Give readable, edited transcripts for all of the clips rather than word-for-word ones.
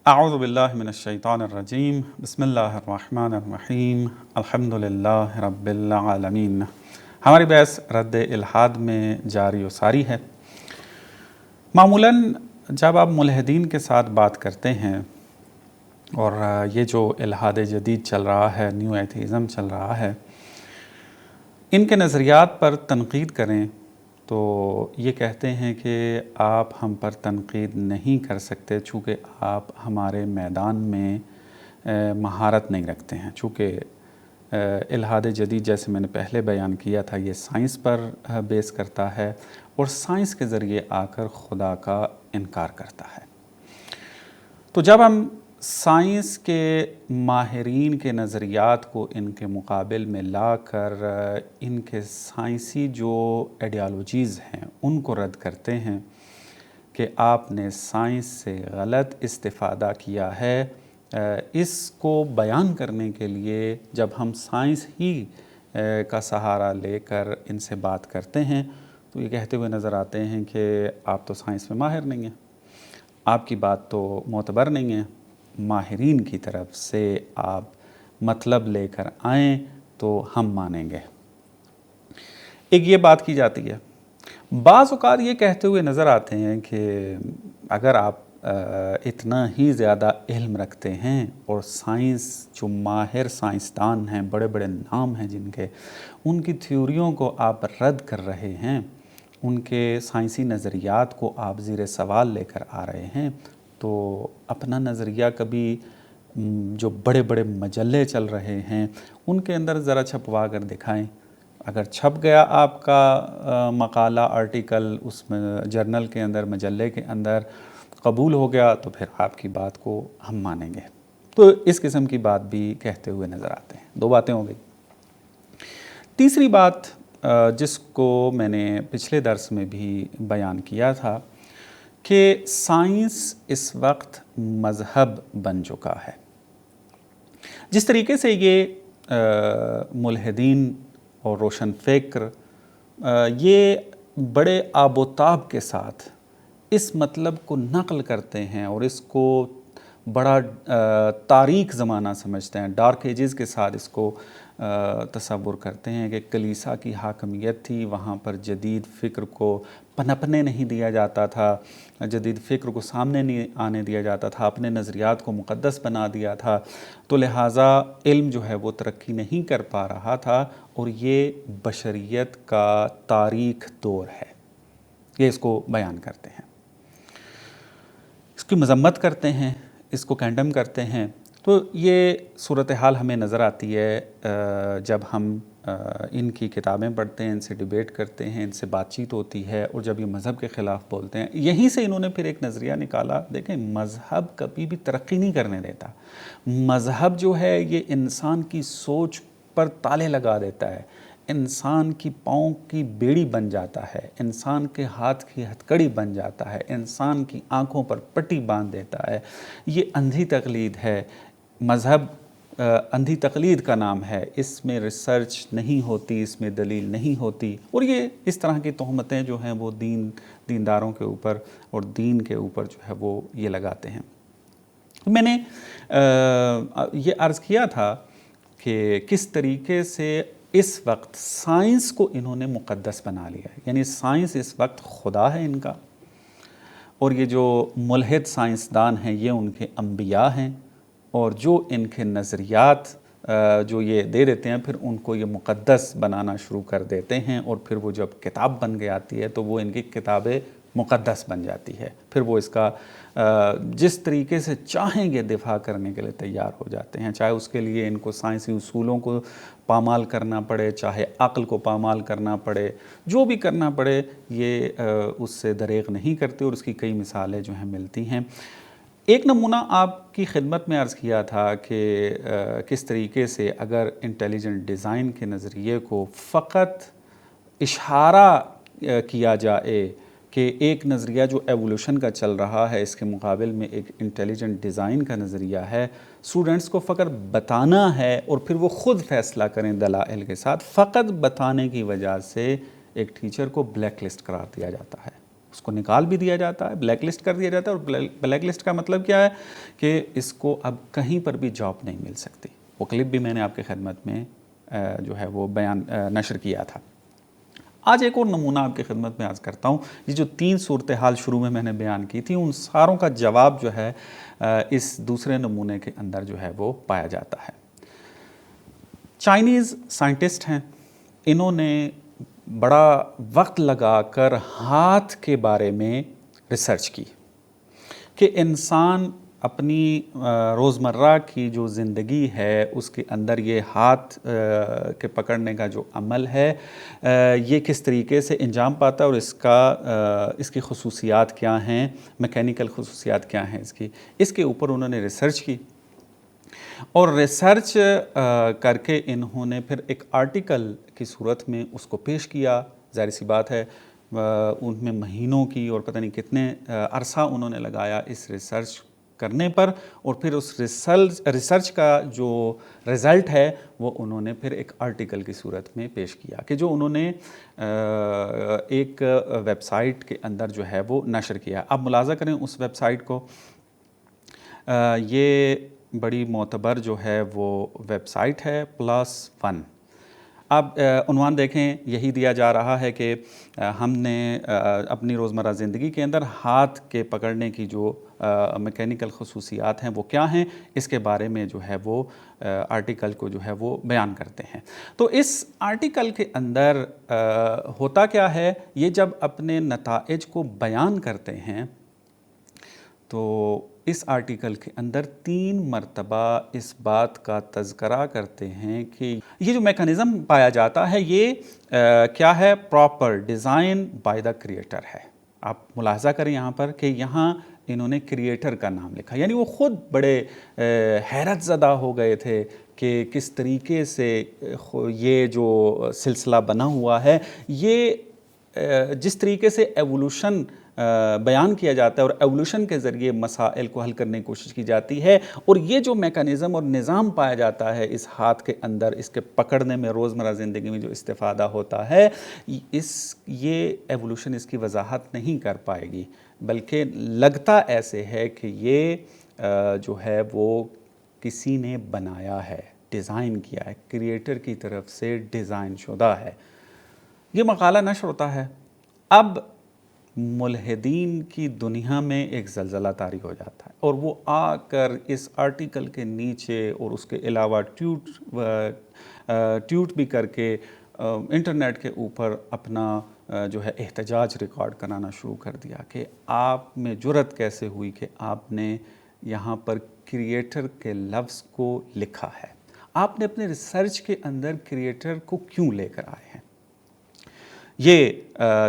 اعوذ باللہ من الشیطان الرجیم بسم اللہ الرحمن الرحیم الحمدللہ رب العالمین۔ ہماری بحث رد الحاد میں جاری و ساری ہے۔ معمولاً جب آپ ملحدین کے ساتھ بات کرتے ہیں اور یہ جو الحاد جدید چل رہا ہے، نیو ایتھیزم چل رہا ہے، ان کے نظریات پر تنقید کریں تو یہ کہتے ہیں کہ آپ ہم پر تنقید نہیں کر سکتے چونکہ آپ ہمارے میدان میں مہارت نہیں رکھتے ہیں، چونکہ الحاد جدید جیسے میں نے پہلے بیان کیا تھا یہ سائنس پر بیس کرتا ہے اور سائنس کے ذریعے آ کر خدا کا انکار کرتا ہے۔ تو جب ہم سائنس کے ماہرین کے نظریات کو ان کے مقابل میں لا کر ان کے سائنسی جو ایڈیالوجیز ہیں ان کو رد کرتے ہیں کہ آپ نے سائنس سے غلط استفادہ کیا ہے، اس کو بیان کرنے کے لیے جب ہم سائنس ہی کا سہارا لے کر ان سے بات کرتے ہیں تو یہ کہتے ہوئے نظر آتے ہیں کہ آپ تو سائنس میں ماہر نہیں ہیں، آپ کی بات تو معتبر نہیں ہے، ماہرین کی طرف سے آپ مطلب لے کر آئیں تو ہم مانیں گے۔ ایک یہ بات کی جاتی ہے۔ بعض اوقات یہ کہتے ہوئے نظر آتے ہیں کہ اگر آپ اتنا ہی زیادہ علم رکھتے ہیں اور سائنس جو ماہر سائنسدان ہیں، بڑے بڑے نام ہیں جن کے، ان کی تھیوریوں کو آپ رد کر رہے ہیں، ان کے سائنسی نظریات کو آپ زیر سوال لے کر آ رہے ہیں، تو اپنا نظریہ کبھی جو بڑے بڑے مجلے چل رہے ہیں ان کے اندر ذرا چھپوا کر دکھائیں۔ اگر چھپ گیا آپ کا مقالہ آرٹیکل اس میں جرنل کے اندر، مجلے کے اندر قبول ہو گیا تو پھر آپ کی بات کو ہم مانیں گے۔ تو اس قسم کی بات بھی کہتے ہوئے نظر آتے ہیں۔ دو باتیں ہو گئی۔ تیسری بات جس کو میں نے پچھلے درس میں بھی بیان کیا تھا کہ سائنس اس وقت مذہب بن چکا ہے۔ جس طریقے سے یہ ملحدین اور روشن فکر یہ بڑے آب و تاب کے ساتھ اس مطلب کو نقل کرتے ہیں اور اس کو بڑا تاریک زمانہ سمجھتے ہیں، ڈارک ایجز کے ساتھ اس کو تصور کرتے ہیں کہ کلیسا کی حاکمیت تھی، وہاں پر جدید فکر کو پنپنے نہیں دیا جاتا تھا، جدید فکر کو سامنے نہیں آنے دیا جاتا تھا، اپنے نظریات کو مقدس بنا دیا تھا، تو لہٰذا علم جو ہے وہ ترقی نہیں کر پا رہا تھا اور یہ بشریت کا تاریک دور ہے۔ یہ اس کو بیان کرتے ہیں، اس کی مذمت کرتے ہیں، اس کو کینڈم کرتے ہیں۔ تو یہ صورتحال ہمیں نظر آتی ہے جب ہم ان کی کتابیں پڑھتے ہیں، ان سے ڈیبیٹ کرتے ہیں، ان سے بات چیت ہوتی ہے اور جب یہ مذہب کے خلاف بولتے ہیں۔ یہیں سے انہوں نے پھر ایک نظریہ نکالا، دیکھیں مذہب کبھی بھی ترقی نہیں کرنے دیتا، مذہب جو ہے یہ انسان کی سوچ پر تالے لگا دیتا ہے، انسان کی پاؤں کی بیڑی بن جاتا ہے، انسان کے ہاتھ کی ہتھکڑی بن جاتا ہے، انسان کی آنکھوں پر پٹی باندھ دیتا ہے۔ یہ اندھی تقلید ہے۔ مذہب اندھی تقلید کا نام ہے، اس میں ریسرچ نہیں ہوتی، اس میں دلیل نہیں ہوتی، اور یہ اس طرح کی تہمتیں جو ہیں وہ دینداروں کے اوپر اور دین کے اوپر جو ہے وہ یہ لگاتے ہیں۔ میں نے یہ عرض کیا تھا کہ کس طریقے سے اس وقت سائنس کو انہوں نے مقدس بنا لیا ہے، یعنی سائنس اس وقت خدا ہے ان کا، اور یہ جو ملحد سائنسدان ہیں یہ ان کے انبیاء ہیں، اور جو ان کے نظریات جو یہ دے دیتے ہیں پھر ان کو یہ مقدس بنانا شروع کر دیتے ہیں، اور پھر وہ جب کتاب بن کے آتی ہے تو وہ ان کی کتاب مقدس بن جاتی ہے، پھر وہ اس کا جس طریقے سے چاہیں گے دفاع کرنے کے لیے تیار ہو جاتے ہیں، چاہے اس کے لیے ان کو سائنسی اصولوں کو پامال کرنا پڑے، چاہے عقل کو پامال کرنا پڑے، جو بھی کرنا پڑے یہ اس سے دریغ نہیں کرتے، اور اس کی کئی مثالیں جو ہیں ملتی ہیں۔ ایک نمونہ آپ کی خدمت میں عرض کیا تھا کہ کس طریقے سے اگر انٹیلیجنٹ ڈیزائن کے نظریے کو فقط اشارہ کیا جائے کہ ایک نظریہ جو ایوولوشن کا چل رہا ہے اس کے مقابل میں ایک انٹیلیجنٹ ڈیزائن کا نظریہ ہے، اسٹوڈنٹس کو فقط بتانا ہے اور پھر وہ خود فیصلہ کریں دلائل کے ساتھ، فقط بتانے کی وجہ سے ایک ٹیچر کو بلیک لسٹ قرار دیا جاتا ہے، اس کو نکال بھی دیا جاتا ہے، بلیک لسٹ کر دیا جاتا ہے. اور بلیک لسٹ کا مطلب کیا ہے کہ اس کو اب کہیں پر بھی جاب نہیں مل سکتی. وہ کلپ بھی میں نے آپ کی خدمت میں جو ہے وہ نشر کیا تھا. آج ایک اور نمونہ آپ کی خدمت میں عرض کرتا ہوں. یہ جو 3 صورتحال شروع میں نے بیان کی تھی، ان ساروں کا جواب جو ہے اس دوسرے نمونے کے اندر جو ہے وہ پایا جاتا ہے. چائنیز سائنٹسٹ ہیں، انہوں نے بڑا وقت لگا کر ہاتھ کے بارے میں ریسرچ کی کہ انسان اپنی روزمرہ کی جو زندگی ہے اس کے اندر یہ ہاتھ کے پکڑنے کا جو عمل ہے یہ کس طریقے سے انجام پاتا ہے، اور اس کی خصوصیات کیا ہیں، میکینیکل خصوصیات کیا ہیں اس کے اوپر انہوں نے ریسرچ کی. اور ریسرچ کر کے انہوں نے پھر ایک آرٹیکل کی صورت میں اس کو پیش کیا. ظاہر سی بات ہے ان میں مہینوں کی اور پتہ نہیں کتنے عرصہ انہوں نے لگایا اس ریسرچ کرنے پر، اور پھر اس ریسرچ کا جو رزلٹ ہے وہ انہوں نے پھر ایک آرٹیکل کی صورت میں پیش کیا کہ جو انہوں نے ایک ویب سائٹ کے اندر جو ہے وہ نشر کیا. آپ ملاحظہ کریں اس ویب سائٹ کو، یہ بڑی معتبر جو ہے وہ ویب سائٹ ہے +1. اب عنوان دیکھیں، یہی دیا جا رہا ہے کہ ہم نے اپنی روزمرہ زندگی کے اندر ہاتھ کے پکڑنے کی جو میکینیکل خصوصیات ہیں وہ کیا ہیں، اس کے بارے میں جو ہے وہ آرٹیکل کو جو ہے وہ بیان کرتے ہیں. تو اس آرٹیکل کے اندر ہوتا کیا ہے، یہ جب اپنے نتائج کو بیان کرتے ہیں تو اس آرٹیکل کے اندر 3 مرتبہ اس بات کا تذکرہ کرتے ہیں کہ یہ جو میکانزم پایا جاتا ہے یہ کیا ہے، proper design by the creator ہے. آپ ملاحظہ کریں یہاں پر کہ یہاں انہوں نے کریٹر کا نام لکھا، یعنی وہ خود بڑے حیرت زدہ ہو گئے تھے کہ کس طریقے سے یہ جو سلسلہ بنا ہوا ہے، یہ جس طریقے سے ایوولوشن بیان کیا جاتا ہے اور ایوولوشن کے ذریعے مسائل کو حل کرنے کی کوشش کی جاتی ہے، اور یہ جو میکانزم اور نظام پایا جاتا ہے اس ہاتھ کے اندر، اس کے پکڑنے میں، روزمرہ زندگی میں جو استفادہ ہوتا ہے، یہ ایوولوشن اس کی وضاحت نہیں کر پائے گی، بلکہ لگتا ایسے ہے کہ یہ جو ہے وہ کسی نے بنایا ہے، ڈیزائن کیا ہے، کریٹر کی طرف سے ڈیزائن شدہ ہے. یہ مقالہ نشر ہوتا ہے. اب ملحدین کی دنیا میں ایک زلزلہ طاری ہو جاتا ہے، اور وہ آ کر اس آرٹیکل کے نیچے اور اس کے علاوہ ٹویٹ بھی کر کے انٹرنیٹ کے اوپر اپنا جو ہے احتجاج ریکارڈ کرانا شروع کر دیا کہ آپ میں جرأت کیسے ہوئی کہ آپ نے یہاں پر کریٹر کے لفظ کو لکھا ہے، آپ نے اپنے ریسرچ کے اندر کریٹر کو کیوں لے کر آئے ہیں. یہ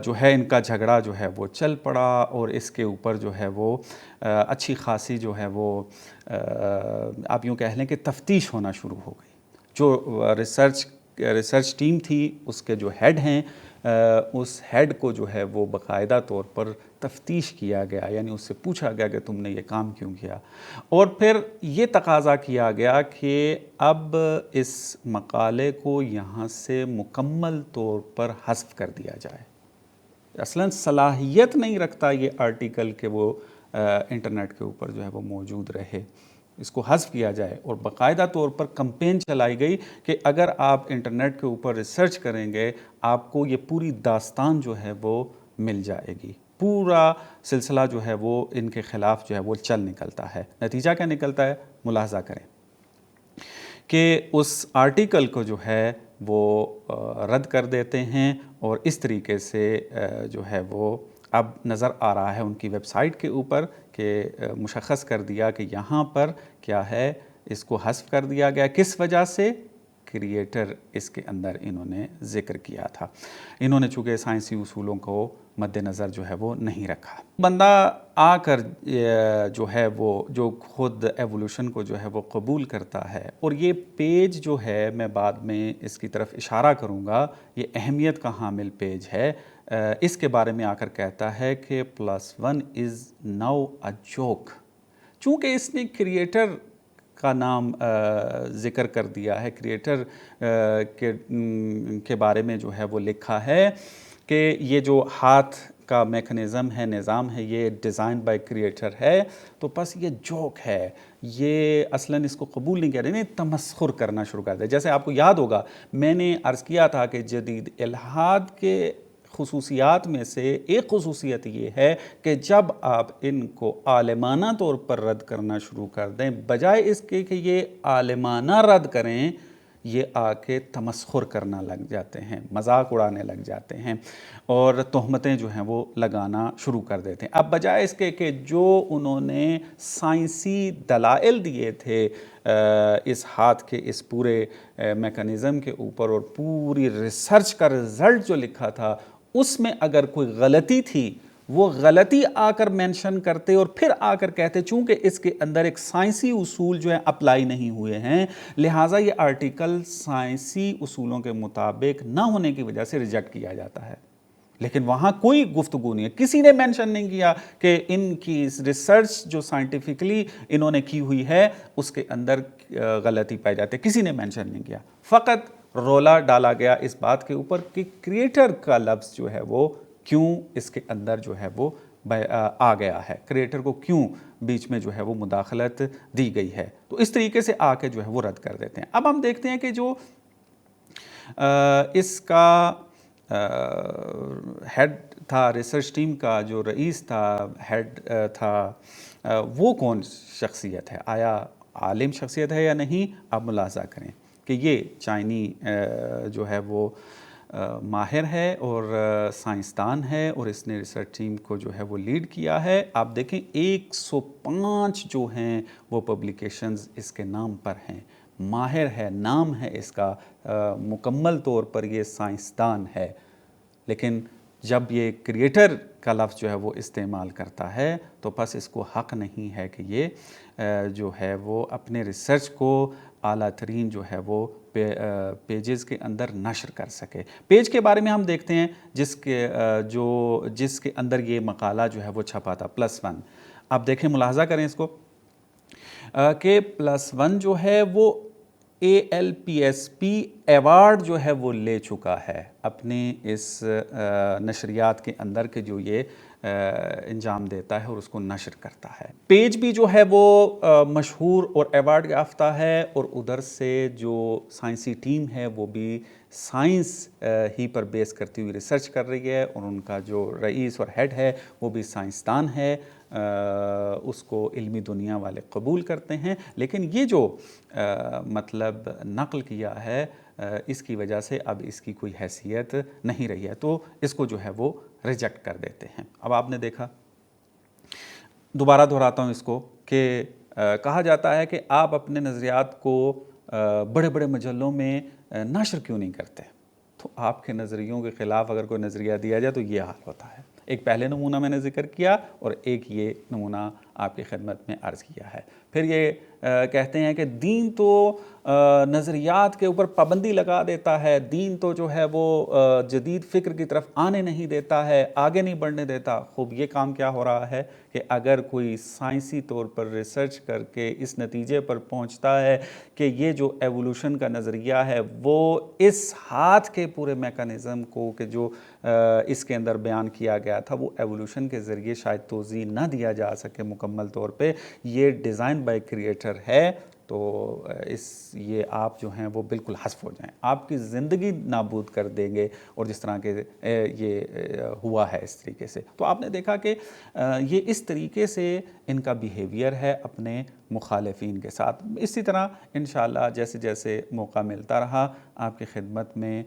جو ہے ان کا جھگڑا جو ہے وہ چل پڑا، اور اس کے اوپر جو ہے وہ اچھی خاصی جو ہے وہ آپ یوں کہہ لیں کہ تفتیش ہونا شروع ہو گئی. جو ریسرچ ٹیم تھی اس کے جو ہیڈ ہیں، اس ہیڈ کو جو ہے وہ باقاعدہ طور پر تفتیش کیا گیا، یعنی اس سے پوچھا گیا کہ تم نے یہ کام کیوں کیا، اور پھر یہ تقاضا کیا گیا کہ اب اس مقالے کو یہاں سے مکمل طور پر حذف کر دیا جائے. اصلاً صلاحیت نہیں رکھتا یہ آرٹیکل کہ وہ انٹرنیٹ کے اوپر جو ہے وہ موجود رہے، اس کو حذف کیا جائے. اور باقاعدہ طور پر کمپین چلائی گئی کہ اگر آپ انٹرنیٹ کے اوپر ریسرچ کریں گے آپ کو یہ پوری داستان جو ہے وہ مل جائے گی. پورا سلسلہ جو ہے وہ ان کے خلاف جو ہے وہ چل نکلتا ہے. نتیجہ کیا نکلتا ہے، ملاحظہ کریں کہ اس آرٹیکل کو جو ہے وہ رد کر دیتے ہیں، اور اس طریقے سے جو ہے وہ اب نظر آ رہا ہے ان کی ویب سائٹ کے اوپر کہ مشخص کر دیا کہ یہاں پر کیا ہے، اس کو حذف کر دیا گیا. کس وجہ سے؟ کریٹر اس کے اندر انہوں نے ذکر کیا تھا. انہوں نے چونکہ سائنسی اصولوں کو مد نظر جو ہے وہ نہیں رکھا. بندہ آ کر جو ہے وہ جو خود ایوولوشن کو جو ہے وہ قبول کرتا ہے، اور یہ پیج جو ہے میں بعد میں اس کی طرف اشارہ کروں گا، یہ اہمیت کا حامل پیج ہے. اس کے بارے میں آ کر کہتا ہے کہ +1 از ناؤ اے جوک. چونکہ اس نے کریٹر کا نام ذکر کر دیا ہے، کریٹر کے بارے میں جو ہے وہ لکھا ہے کہ یہ جو ہاتھ کا میکنزم ہے، نظام ہے، یہ ڈیزائن بائی کریٹر ہے، تو بس یہ جوک ہے، یہ اصلاً اس کو قبول نہیں کر رہے، نہیں تمسخر کرنا شروع کر دے. جیسے آپ کو یاد ہوگا میں نے عرض کیا تھا کہ جدید الحاد کے خصوصیات میں سے ایک خصوصیت یہ ہے کہ جب آپ ان کو عالمانہ طور پر رد کرنا شروع کر دیں، بجائے اس کے کہ یہ عالمانہ رد کریں، یہ آ کے تمسخر کرنا لگ جاتے ہیں، مذاق اڑانے لگ جاتے ہیں اور تہمتیں جو ہیں وہ لگانا شروع کر دیتے ہیں. اب بجائے اس کے کہ جو انہوں نے سائنسی دلائل دیے تھے اس ہاتھ کے اس پورے میکنزم کے اوپر اور پوری ریسرچ کا رزلٹ جو لکھا تھا اس میں اگر کوئی غلطی تھی، وہ غلطی آ کر مینشن کرتے اور پھر آ کر کہتے چونکہ اس کے اندر ایک سائنسی اصول جو ہے اپلائی نہیں ہوئے ہیں، لہٰذا یہ آرٹیکل سائنسی اصولوں کے مطابق نہ ہونے کی وجہ سے ریجیکٹ کیا جاتا ہے. لیکن وہاں کوئی گفتگو نہیں ہے، کسی نے مینشن نہیں کیا کہ ان کی ریسرچ جو سائنٹیفکلی انہوں نے کی ہوئی ہے اس کے اندر غلطی پائی جاتی ہے، کسی نے مینشن نہیں کیا. فقط رولا ڈالا گیا اس بات کے اوپر کہ کریٹر کا لفظ جو ہے وہ کیوں اس کے اندر جو ہے وہ آ گیا ہے، کریٹر کو کیوں بیچ میں جو ہے وہ مداخلت دی گئی ہے. تو اس طریقے سے آ کے جو ہے وہ رد کر دیتے ہیں. اب ہم دیکھتے ہیں کہ جو اس کا ہیڈ تھا، ریسرچ ٹیم کا جو رئیس تھا، ہیڈ تھا، وہ کون شخصیت ہے، آیا عالم شخصیت ہے یا نہیں؟ آپ ملاحظہ کریں کہ یہ چائنی جو ہے وہ ماہر ہے اور سائنسدان ہے اور اس نے ریسرچ ٹیم کو جو ہے وہ لیڈ کیا ہے. آپ دیکھیں 105 جو ہیں وہ پبلیکیشنز اس کے نام پر ہیں. ماہر ہے، نام ہے اس کا، مکمل طور پر یہ سائنسدان ہے. لیکن جب یہ کریٹر کا لفظ جو ہے وہ استعمال کرتا ہے تو بس اس کو حق نہیں ہے کہ یہ جو ہے وہ اپنے ریسرچ کو اعلیٰ ترین جو ہے وہ پیجز کے اندر نشر کر سکے. پیج کے بارے میں ہم دیکھتے ہیں جس کے اندر یہ مقالہ جو ہے وہ چھپا تھا، +1. آپ دیکھیں، ملاحظہ کریں اس کو کہ +1 جو ہے وہ ALPSP ایوارڈ جو ہے وہ لے چکا ہے اپنے اس نشریات کے اندر کے جو یہ انجام دیتا ہے اور اس کو نشر کرتا ہے. پیج بھی جو ہے وہ مشہور اور ایوارڈ یافتہ ہے اور ادھر سے جو سائنسی ٹیم ہے وہ بھی سائنس ہی پر بیس کرتی ہوئی ریسرچ کر رہی ہے اور ان کا جو رئیس اور ہیڈ ہے وہ بھی سائنسدان ہے. اس کو علمی دنیا والے قبول کرتے ہیں، لیکن یہ جو مطلب نقل کیا ہے اس کی وجہ سے اب اس کی کوئی حیثیت نہیں رہی ہے، تو اس کو جو ہے وہ ریجیکٹ کر دیتے ہیں. اب آپ نے دیکھا، دوبارہ دہراتا ہوں اس کو، کہ کہا جاتا ہے کہ آپ اپنے نظریات کو بڑے بڑے مجلوں میں نشر کیوں نہیں کرتے؟ تو آپ کے نظریوں کے خلاف اگر کوئی نظریہ دیا جائے تو یہ حال ہوتا ہے. ایک پہلے نمونہ میں نے ذکر کیا اور ایک یہ نمونہ آپ کی خدمت میں عرض کیا ہے. پھر یہ کہتے ہیں کہ دین تو نظریات کے اوپر پابندی لگا دیتا ہے، دین تو جو ہے وہ جدید فکر کی طرف آنے نہیں دیتا ہے، آگے نہیں بڑھنے دیتا. خوب یہ کام کیا ہو رہا ہے کہ اگر کوئی سائنسی طور پر ریسرچ کر کے اس نتیجے پر پہنچتا ہے کہ یہ جو ایوولوشن کا نظریہ ہے وہ اس ہاتھ کے پورے میکانزم کو کہ جو اس کے اندر بیان کیا گیا تھا وہ ایوولوشن کے ذریعے شاید توضیح نہ دیا جا سکے مکمل طور پہ، یہ ڈیزائن بائی کریٹر ہے، تو یہ آپ جو ہیں وہ بالکل حذف ہو جائیں، آپ کی زندگی نابود کر دیں گے. اور جس طرح کے یہ ہوا ہے اس طریقے سے، تو آپ نے دیکھا کہ یہ اس طریقے سے ان کا بیہیویئر ہے اپنے مخالفین کے ساتھ. اسی طرح انشاءاللہ جیسے جیسے موقع ملتا رہا آپ کی خدمت میں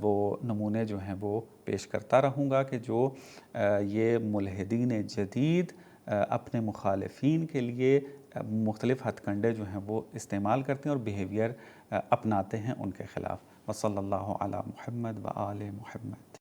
وہ نمونے جو ہیں وہ پیش کرتا رہوں گا کہ جو یہ ملحدین جدید اپنے مخالفین کے لیے مختلف ہتھ کنڈے جو ہیں وہ استعمال کرتے ہیں اور بیہیویئر اپناتے ہیں ان کے خلاف. وصلی اللہ علی محمد و آل محمد.